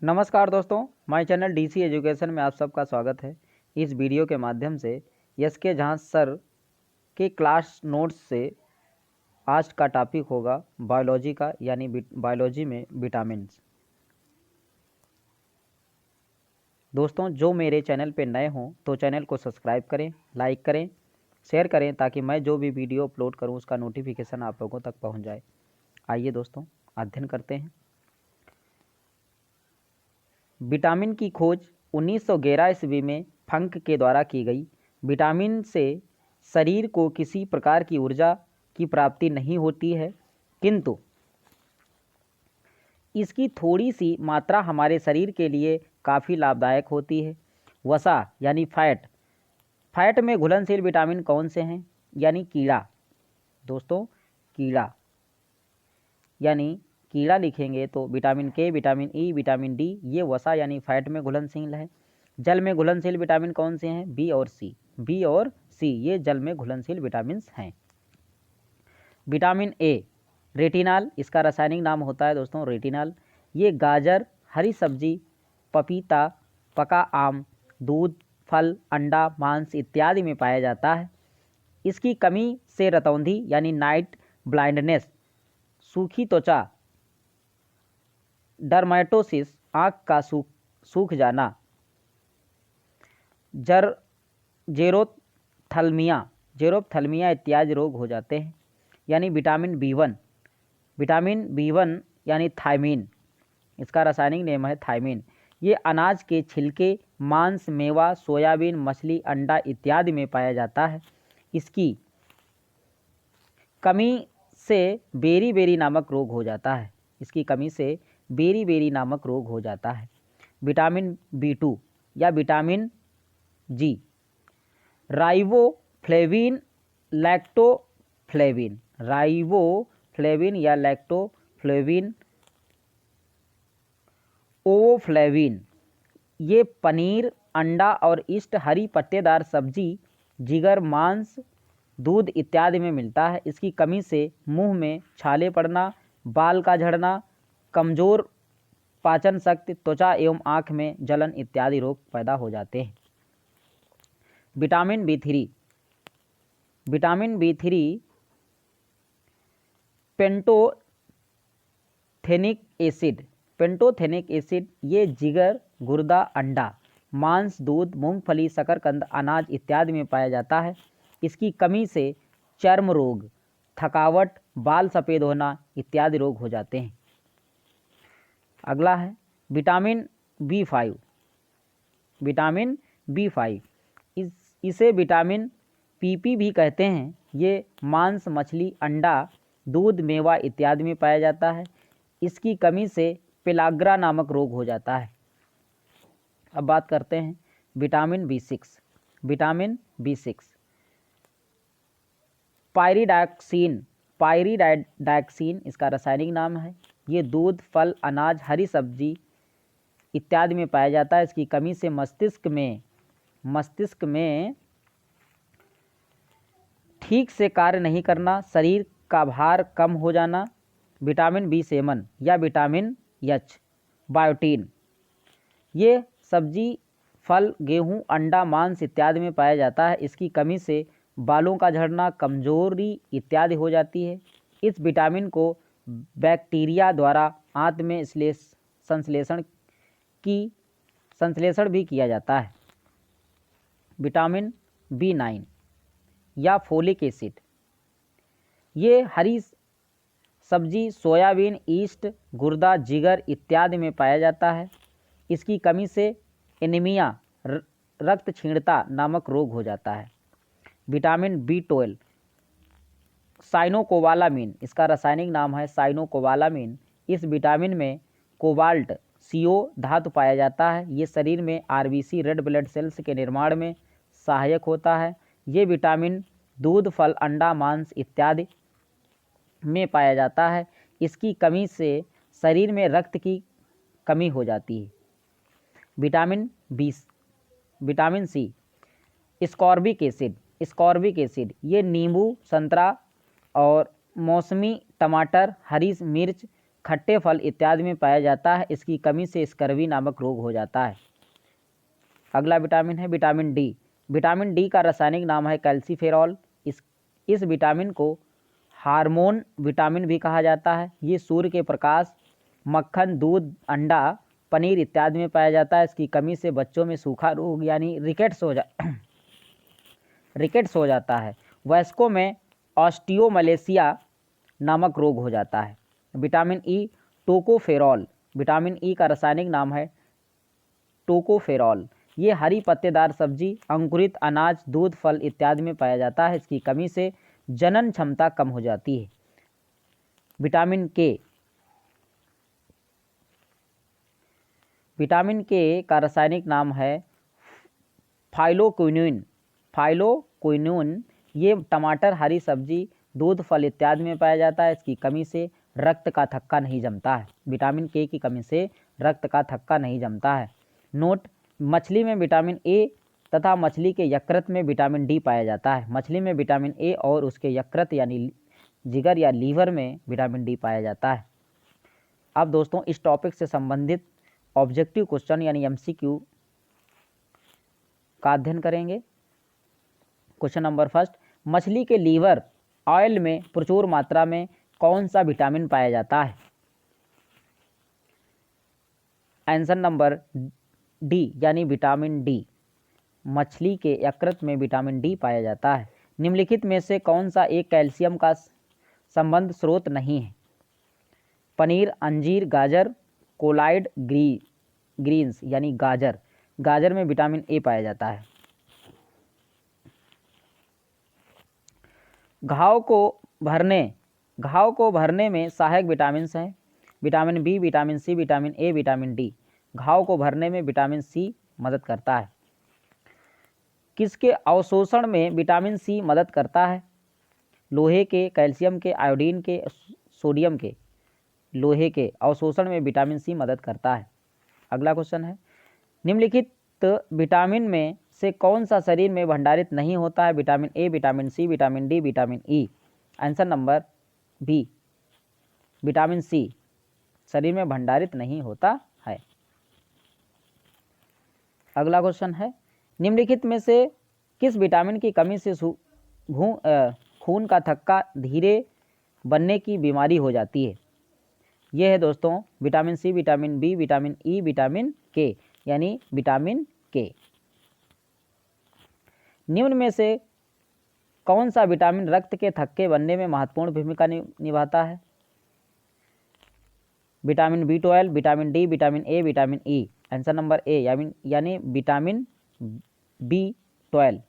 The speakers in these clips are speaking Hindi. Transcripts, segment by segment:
नमस्कार दोस्तों, माय चैनल डीसी एजुकेशन में आप सबका स्वागत है। इस वीडियो के माध्यम से एसके झां सर के क्लास नोट्स से आज का टॉपिक होगा बायोलॉजी का, यानी बायोलॉजी में विटामिन्स। दोस्तों, जो मेरे चैनल पे नए हों तो चैनल को सब्सक्राइब करें, लाइक करें, शेयर करें ताकि मैं जो भी वीडियो अपलोड करूं उसका नोटिफिकेशन आप लोगों तक पहुंच जाए। आइए दोस्तों, अध्ययन करते हैं। विटामिन की खोज 1911 ईस्वी में फंक के द्वारा की गई। विटामिन से शरीर को किसी प्रकार की ऊर्जा की प्राप्ति नहीं होती है, किंतु इसकी थोड़ी सी मात्रा हमारे शरीर के लिए काफ़ी लाभदायक होती है। वसा यानी फैट में घुलनशील विटामिन कौन से हैं? यानी कीड़ा। दोस्तों, कीड़ा यानी कीड़ा लिखेंगे तो vitamin K, vitamin E, vitamin D, ये वसा यानी फैट में घुलनशील है। जल में घुलनशील विटामिन कौन से हैं? बी और सी, ये जल में घुलनशील विटामिन हैं। विटामिन ए रेटिनाल, इसका रासायनिक नाम होता है दोस्तों रेटिनाल। ये गाजर, हरी सब्जी, पपीता, पका आम, दूध, फल, अंडा, मांस इत्यादि में पाया जाता है। इसकी कमी से रतौंधी यानी नाइट ब्लाइंडनेस, सूखी त्वचा, डर्मेटोसिस, आँख का सूख जाना, जेरोप्थल्मिया इत्यादि रोग हो जाते हैं। यानी विटामिन बी वन यानी थायमीन, इसका रासायनिक नाम है थायमीन। ये अनाज के छिलके, मांस, मेवा, सोयाबीन, मछली, अंडा इत्यादि में पाया जाता है। इसकी कमी से बेरी नामक रोग हो जाता है। विटामिन B2 या विटामिन जी, राइबोफ्लेविन या लैक्टोफ्लेविन, ओवोफ्लेविन, ये पनीर, अंडा और ईस्ट, हरी पत्तेदार सब्जी, जिगर, मांस, दूध इत्यादि में मिलता है। इसकी कमी से मुंह में छाले पड़ना, बाल का झड़ना, कमजोर पाचन शक्ति, त्वचा एवं आँख में जलन इत्यादि रोग पैदा हो जाते हैं। विटामिन B3 पेंटोथेनिक एसिड, ये जिगर, गुर्दा, अंडा, मांस, दूध, मूंगफली, शकरकंद, अनाज इत्यादि में पाया जाता है। इसकी कमी से चर्म रोग, थकावट, बाल सफ़ेद होना इत्यादि रोग हो जाते हैं। अगला है विटामिन B5। इसे विटामिन PP भी कहते हैं। ये मांस, मछली, अंडा, दूध, मेवा इत्यादि में पाया जाता है। इसकी कमी से पेलाग्रा नामक रोग हो जाता है। अब बात करते हैं विटामिन B6। पायरिडाक्सिन, इसका रासायनिक नाम है। ये दूध, फल, अनाज, हरी सब्जी इत्यादि में पाया जाता है। इसकी कमी से मस्तिष्क में ठीक से कार्य नहीं करना, शरीर का भार कम हो जाना। विटामिन B7 या विटामिन एच, बायोटीन, ये सब्जी, फल, गेहूं, अंडा, मांस इत्यादि में पाया जाता है। इसकी कमी से बालों का झड़ना, कमजोरी इत्यादि हो जाती है। इस विटामिन को बैक्टीरिया द्वारा आंत में संश्लेषण भी किया जाता है। विटामिन B9 या फोलिक एसिड, ये हरी सब्जी, सोयाबीन, ईस्ट, गुर्दा, जिगर इत्यादि में पाया जाता है। इसकी कमी से एनीमिया, रक्त क्षीणता नामक रोग हो जाता है। विटामिन B12 साइनोकोबालामीन, इसका रासायनिक नाम है साइनोकोबालामीन। इस विटामिन में कोबाल्ट, CO धातु पाया जाता है। ये शरीर में RBC रेड ब्लड सेल्स के निर्माण में सहायक होता है। ये विटामिन दूध, फल, अंडा, मांस इत्यादि में पाया जाता है। इसकी कमी से शरीर में रक्त की कमी हो जाती है। विटामिन C स्कॉर्बिक एसिड, ये नींबू, संतरा और मौसमी टमाटर, हरी मिर्च, खट्टे फल इत्यादि में पाया जाता है। इसकी कमी से स्कर्वी नामक रोग हो जाता है। अगला विटामिन है विटामिन डी। विटामिन डी का रासायनिक नाम है कैल्सीफेरॉल। इस विटामिन को हार्मोन विटामिन भी कहा जाता है। ये सूर्य के प्रकाश, मक्खन, दूध, अंडा, पनीर इत्यादि में पाया जाता है। इसकी कमी से बच्चों में सूखा रोग यानी रिकेट्स हो जाता है। वयस्कों में ऑस्टियोमलेशिया नामक रोग हो जाता है। Vitamin E tocopherol. Vitamin E का रासायनिक नाम है टोकोफेरॉल। ये हरी पत्तेदार सब्जी, अंकुरित अनाज, दूध, फल इत्यादि में पाया जाता है। इसकी कमी से जनन क्षमता कम हो जाती है। Vitamin K. विटामिन के का रासायनिक नाम है फाइलोक्विनोन। फाइलोक्विनोन ये टमाटर, हरी सब्जी, दूध, फल इत्यादि में पाया जाता है। इसकी कमी से रक्त का थक्का नहीं जमता है। विटामिन के की कमी से रक्त का थक्का नहीं जमता है। नोट: मछली में विटामिन ए तथा मछली के यकृत में विटामिन डी पाया जाता है। मछली में विटामिन ए और उसके यकृत यानी जिगर या लीवर में विटामिन डी पाया जाता है। अब दोस्तों इस टॉपिक से संबंधित ऑब्जेक्टिव क्वेश्चन यानी एमसीक्यू का अध्ययन करेंगे। क्वेश्चन नंबर फर्स्ट, मछली के लीवर ऑयल में प्रचुर मात्रा में कौन सा विटामिन पाया जाता है? आंसर नंबर डी यानी विटामिन डी। मछली के यकृत में विटामिन डी पाया जाता है। निम्नलिखित में से कौन सा एक कैल्शियम का संबंध स्रोत नहीं है? पनीर, अंजीर, गाजर, कोलाइड ग्रीन्स यानी गाजर। गाजर में विटामिन ए पाया जाता है। घाव को भरने में सहायक विटामिन हैं vitamin B, vitamin C, vitamin A, vitamin D. घाव को भरने में विटामिन सी मदद करता है। किसके अवशोषण में विटामिन सी मदद करता है? लोहे के, कैल्शियम के, आयोडीन के, सोडियम के। लोहे के अवशोषण में विटामिन सी मदद करता है। अगला क्वेश्चन है, निम्नलिखित विटामिन में से कौन सा शरीर में भंडारित नहीं होता है? Vitamin A, vitamin C, vitamin D, vitamin E. Answer number B vitamin C शरीर में भंडारित नहीं होता है। अगला क्वेश्चन है, निम्नलिखित में से किस विटामिन की कमी से खून का थक्का धीरे बनने की बीमारी हो जाती है? यह है दोस्तों vitamin C, vitamin B, vitamin E, vitamin K यानी विटामिन के। निम्न में से कौन सा विटामिन रक्त के थक्के बनने में महत्वपूर्ण भूमिका निभाता है? Vitamin B12, vitamin D, vitamin A, vitamin E. Answer number A यानी विटामिन बी12।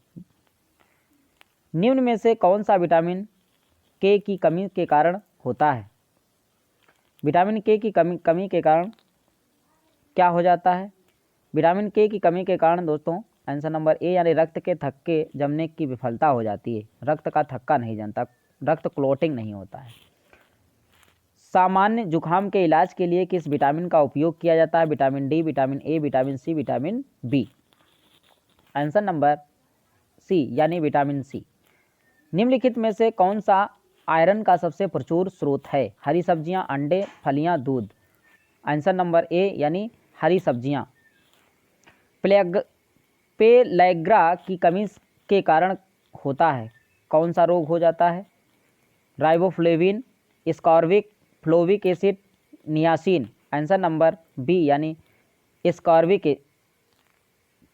निम्न में से कौन सा विटामिन के की कमी के कारण होता है? विटामिन के की कमी के कारण क्या हो जाता है? विटामिन के की कमी के कारण दोस्तों आंसर नंबर ए यानी रक्त के थक्के जमने की विफलता हो जाती है। रक्त का थक्का नहीं जमता, रक्त क्लोटिंग नहीं होता है। सामान्य जुखाम के इलाज के लिए किस विटामिन का उपयोग किया जाता है? Vitamin D, vitamin A, vitamin C, vitamin B. Answer number C यानी विटामिन सी। निम्नलिखित में से कौन सा आयरन का सबसे प्रचुर स्रोत है? हरी सब्जियां, अंडे, फलियां, दूध। आंसर नंबर ए यानी हरी सब्जियां। पेलैग्रा की कमी के कारण होता है कौन सा रोग हो जाता है? Riboflavin, ascorbic, folic acid, niacin. Answer number B यानी स्कॉर्बिक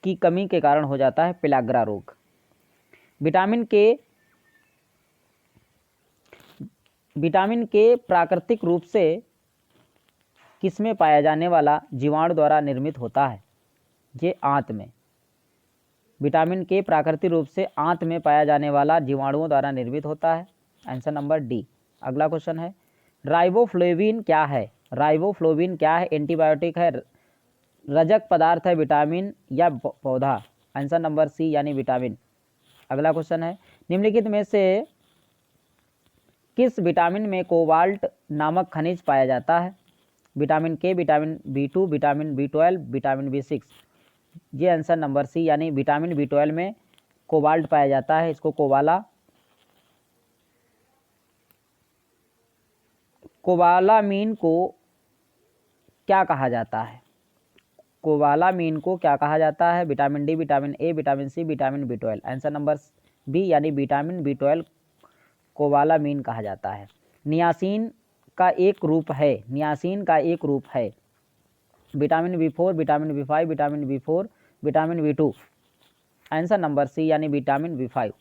की कमी के कारण हो जाता है पेलाग्रा रोग। विटामिन के प्राकृतिक रूप से किसमें पाया जाने वाला जीवाणु द्वारा निर्मित होता है? ये आंत में। विटामिन के प्राकृतिक रूप से आंत में पाया जाने वाला जीवाणुओं द्वारा निर्मित होता है। Answer number D. अगला क्वेश्चन है, राइबोफ्लेविन क्या है? राइबोफ्लेविन क्या है? एंटीबायोटिक है, रजक पदार्थ है, विटामिन या पौधा? आंसर नंबर सी यानी विटामिन। अगला क्वेश्चन है, निम्नलिखित में से किस विटामिन में कोबाल्ट नामक खनिज पाया जाता है? Vitamin K, vitamin बी2, vitamin B12, vitamin B6. ये आंसर नंबर सी यानी विटामिन बी12 में कोबाल्ट पाया जाता है। इसको कोबालामीन को क्या कहा जाता है? कोबालामीन को क्या कहा जाता है? Vitamin D, vitamin A, vitamin C, vitamin B12। Answer number B यानी विटामिन B12 कोबालामीन कहा जाता है। नियासिन का एक रूप है, नियासिन का एक रूप है vitamin B4, vitamin B5, vitamin B4, vitamin B2। Answer number C यानी विटामिन B5।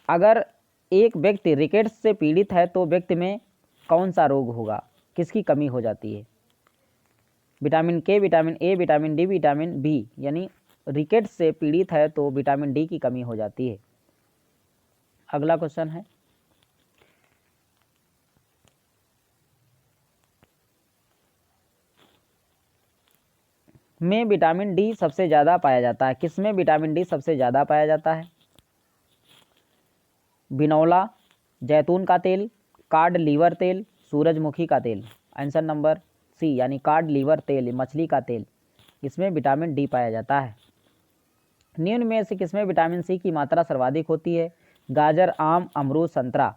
अगर एक व्यक्ति रिकेट्स से पीड़ित है तो व्यक्ति में कौन सा रोग होगा? किसकी कमी हो जाती है? Vitamin K, vitamin A, vitamin D, vitamin B. यानी रिकेट्स से पीड़ित है तो विटामिन डी की कमी हो जाती है। अगला क्वेश्चन है, में विटामिन डी सबसे ज़्यादा पाया जाता है? किस में विटामिन डी सबसे ज़्यादा पाया जाता है? बिनौला, जैतून का तेल, कार्ड लीवर तेल, सूरजमुखी का तेल। आंसर नंबर सी यानी कार्ड लीवर तेल, मछली का तेल, इसमें विटामिन डी पाया जाता है। निम्न में से किसमें विटामिन सी की मात्रा सर्वाधिक होती है? गाजर, आम, अमरूद, संतरा।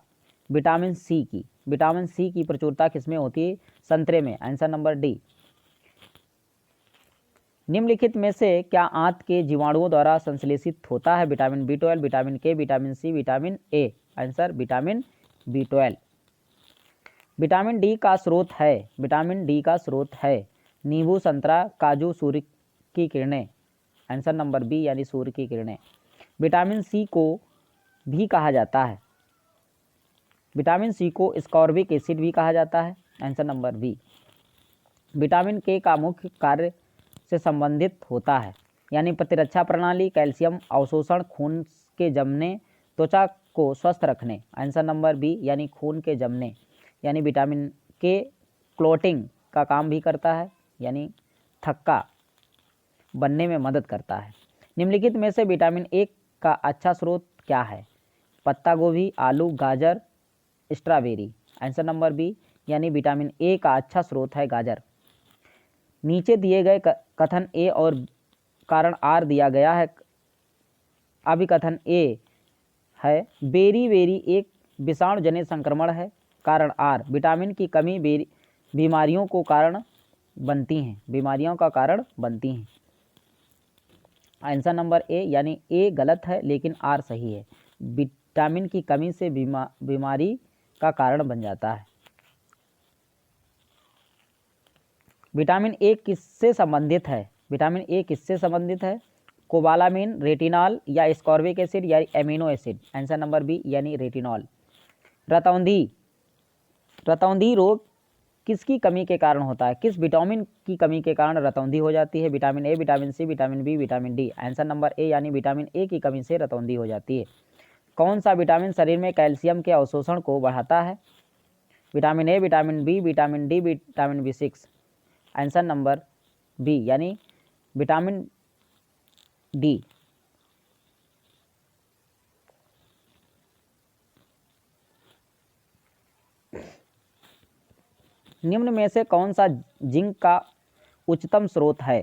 विटामिन सी की प्रचुरता किसमें होती है? संतरे में। Answer number D. निम्नलिखित में से क्या आंत के जीवाणुओं द्वारा संश्लेषित होता है? Vitamin B12, vitamin K, vitamin C, vitamin A. Answer vitamin B12। Vitamin D का स्रोत है, विटामिन डी का स्रोत है नींबू, संतरा, काजू, सूर्य की किरणें। आंसर नंबर बी यानी सूर्य की किरणें। विटामिन सी को भी कहा जाता है, विटामिन सी को स्कॉर्बिक एसिड भी कहा जाता है। Answer number B. विटामिन के का मुख्य कार्य से संबंधित होता है, यानी प्रतिरक्षा प्रणाली, कैल्शियम अवशोषण, खून के जमने, त्वचा को स्वस्थ रखने। आंसर नंबर बी यानी खून के जमने। यानी विटामिन के क्लोटिंग का काम भी करता है, यानी थक्का बनने में मदद करता है। निम्नलिखित में से विटामिन ए का अच्छा स्रोत क्या है? पत्ता गोभी, आलू, गाजर, स्ट्रॉबेरी। आंसर नंबर बी यानी विटामिन ए का अच्छा स्रोत है गाजर। नीचे दिए गए कथन ए और कारण आर दिया गया है। अभिकथन ए है बेरी बेरी एक विषाणु जनित संक्रमण है। कारण आर विटामिन की कमी बीमारियों को कारण बनती हैं, बीमारियों का कारण बनती हैं। आंसर नंबर ए यानी ए गलत है लेकिन आर सही है। विटामिन की कमी से बीमारी का कारण बन जाता है। विटामिन ए किससे संबंधित है? विटामिन ए किससे संबंधित है? कोबालामिन, रेटिनॉल या एस्कॉर्बिक एसिड या amino acid. Answer number B यानी रेटिनॉल। रतौंधी रोग किसकी कमी के कारण होता है? किस विटामिन की कमी के कारण रतौंधी हो जाती है? Vitamin A, vitamin C, vitamin B, vitamin D. Answer number A यानी विटामिन ए की कमी से रतौंधी हो जाती है। कौन सा विटामिन शरीर में कैल्शियम के अवशोषण को बढ़ाता है? Vitamin A, vitamin B, vitamin D, vitamin B6। Answer number B यानी विटामिन डी। निम्न में से कौन सा जिंक का उच्चतम स्रोत है?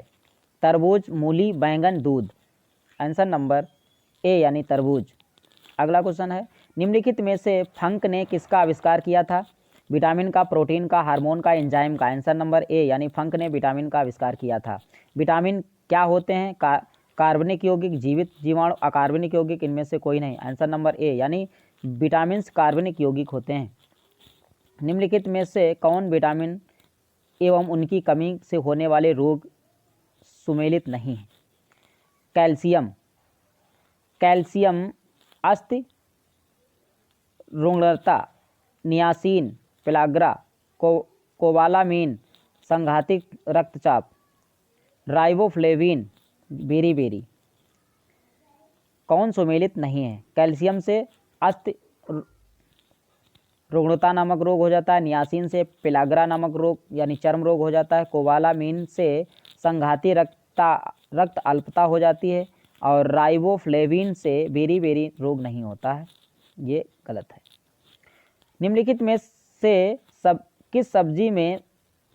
तरबूज, मूली, बैंगन, दूध। आंसर नंबर ए यानी तरबूज। अगला क्वेश्चन है, निम्नलिखित में से फंक ने किसका आविष्कार किया था? विटामिन का, प्रोटीन का, हार्मोन का, एंजाइम का। आंसर नंबर ए यानी फंक ने विटामिन का आविष्कार किया था। विटामिन क्या होते हैं? कार्बनिक यौगिक, जीवित जीवाणु, अकार्बनिक यौगिक, इनमें से कोई नहीं। आंसर नंबर ए यानी विटामिन कार्बनिक यौगिक होते हैं। निम्नलिखित में से कौन विटामिन एवं उनकी कमी से होने वाले रोग सुमेलित नहीं है? कैल्शियम, अस्थि रुग्णता, नियासिन, पेलाग्रा, कोबालामीन, संघातिक रक्तचाप, राइबोफ्लेविन, बेरी। कौन सुमेलित नहीं है? कैल्शियम से अस्थि रुग्णता नामक रोग हो जाता है, नियासिन से पेलाग्रा नामक रोग यानी चर्म रोग हो जाता है, कोबालामीन से संघाती रक्त अल्पता हो जाती है और राइबोफ्लेविन से बेरी रोग नहीं होता है। ये गलत है। निम्नलिखित में से किस सब्जी में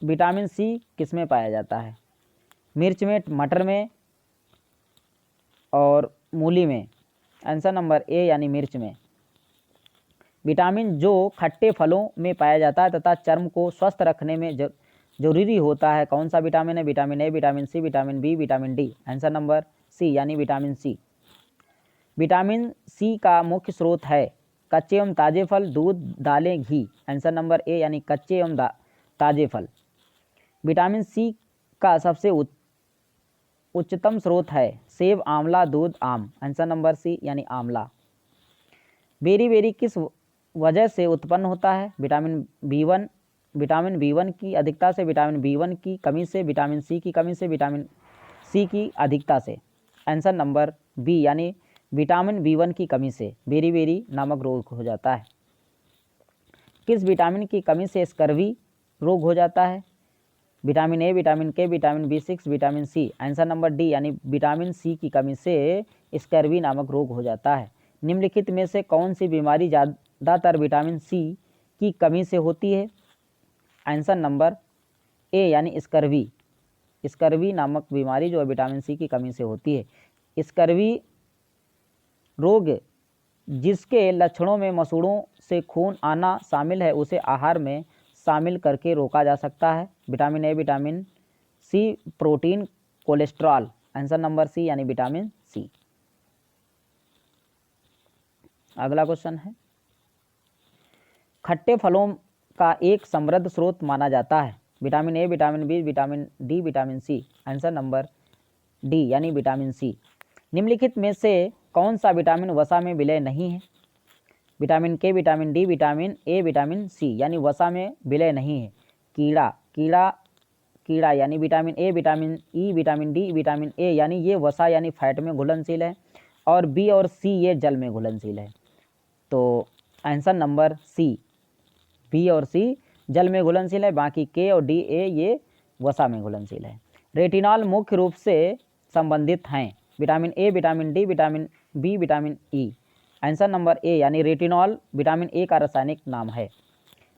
विटामिन सी किसमें पाया जाता है? मिर्च में, मटर में और मूली में। आंसर नंबर ए यानी मिर्च में। विटामिन जो खट्टे फलों में पाया जाता है तथा चर्म को स्वस्थ रखने में जरूरी होता है। कौन सा विटामिन है? Vitamin A, vitamin C, vitamin B, vitamin D. Answer number C यानी विटामिन सी। विटामिन सी का मुख्य स्रोत है कच्चे एवं ताजे फल, दूध, दालें, घी। आंसर नंबर ए यानी कच्चे एवं ताजे फल। विटामिन सी का सबसे उच्चतम स्रोत है सेब, आंवला, दूध, आम। आंसर नंबर सी यानी आंवला। बेरी किस वजह से उत्पन्न होता है? विटामिन बी वन की अधिकता से, विटामिन बी1 की कमी से, विटामिन सी की कमी से, विटामिन सी की अधिकता से। आंसर नंबर बी यानी विटामिन बी1 की कमी से बेरी नामक रोग हो जाता है। किस विटामिन की कमी से स्कर्वी रोग हो जाता है? Vitamin A, vitamin K, vitamin बी6, vitamin C. Answer number D यानी विटामिन सी की कमी से स्कर्वी नामक रोग हो जाता है। निम्नलिखित में से कौन सी बीमारी ज़्यादातर विटामिन सी की कमी से होती है? आंसर नंबर ए यानी स्कर्वी नामक बीमारी जो है विटामिन सी की कमी से होती है। स्कर्वी रोग जिसके लक्षणों में मसूड़ों से खून आना शामिल है उसे आहार में शामिल करके रोका जा सकता है। Vitamin A, vitamin C, protein, cholesterol. Answer number C यानी विटामिन सी। अगला क्वेश्चन है, खट्टे फलों का एक समृद्ध स्रोत माना जाता है? Vitamin A, vitamin B, vitamin D, vitamin C. Answer number D यानी विटामिन सी। निम्नलिखित में से कौन सा विटामिन वसा में विलय नहीं है? Vitamin K, vitamin D, vitamin A, vitamin C यानी वसा में विलय नहीं है। कीड़ा यानी vitamin A, vitamin E, vitamin D, vitamin A यानी ये वसा यानी फैट में घुलनशील है, और बी और सी ये जल में घुलनशील है। तो आंसर नंबर सी, बी और सी जल में घुलनशील है, बाकी के और डी, ए ये वसा में घुलनशील है। रेटिनॉल मुख्य रूप से संबंधित हैं? Vitamin A, vitamin D, vitamin B, vitamin E. Answer number A यानी रेटिनॉल विटामिन ए का रासायनिक नाम है।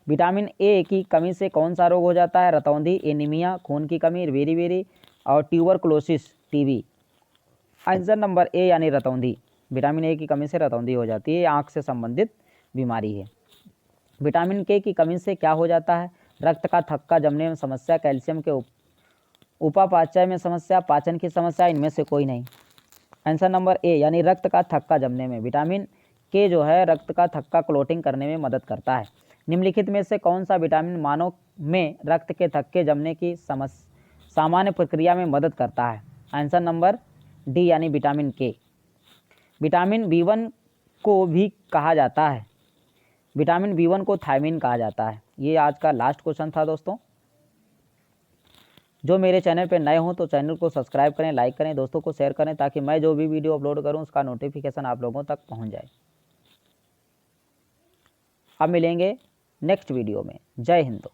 विटामिन ए की कमी से कौन सा रोग हो जाता है? रतौंधी, एनीमिया, खून की कमी, बेरी और tuberculosis, TB. Answer number A यानी रतौंधी। विटामिन ए की कमी से रतौंधी हो जाती है, आँख से संबंधित बीमारी है। विटामिन के की कमी से क्या हो जाता है? रक्त का थक्का जमने में समस्या, कैल्शियम के उपापचय में समस्या, पाचन की समस्या, इनमें से कोई नहीं। आंसर नंबर ए यानी रक्त का थक्का जमने में। विटामिन के जो है रक्त का थक्का क्लोटिंग करने में मदद करता है। निम्नलिखित में से कौन सा विटामिन मानव में रक्त के थक्के जमने की सामान्य प्रक्रिया में मदद करता है? आंसर नंबर डी यानी विटामिन के। विटामिन बी1 को भी कहा जाता है, विटामिन बी1 को थायमिन कहा जाता है। ये आज का लास्ट क्वेश्चन था दोस्तों। जो मेरे चैनल पर नए हों तो चैनल को सब्सक्राइब करें, लाइक करें, दोस्तों को शेयर करें, ताकि मैं जो भी वीडियो अपलोड करूं उसका नोटिफिकेशन आप लोगों तक पहुंच जाए। अब मिलेंगे नेक्स्ट वीडियो में। जय हिंद।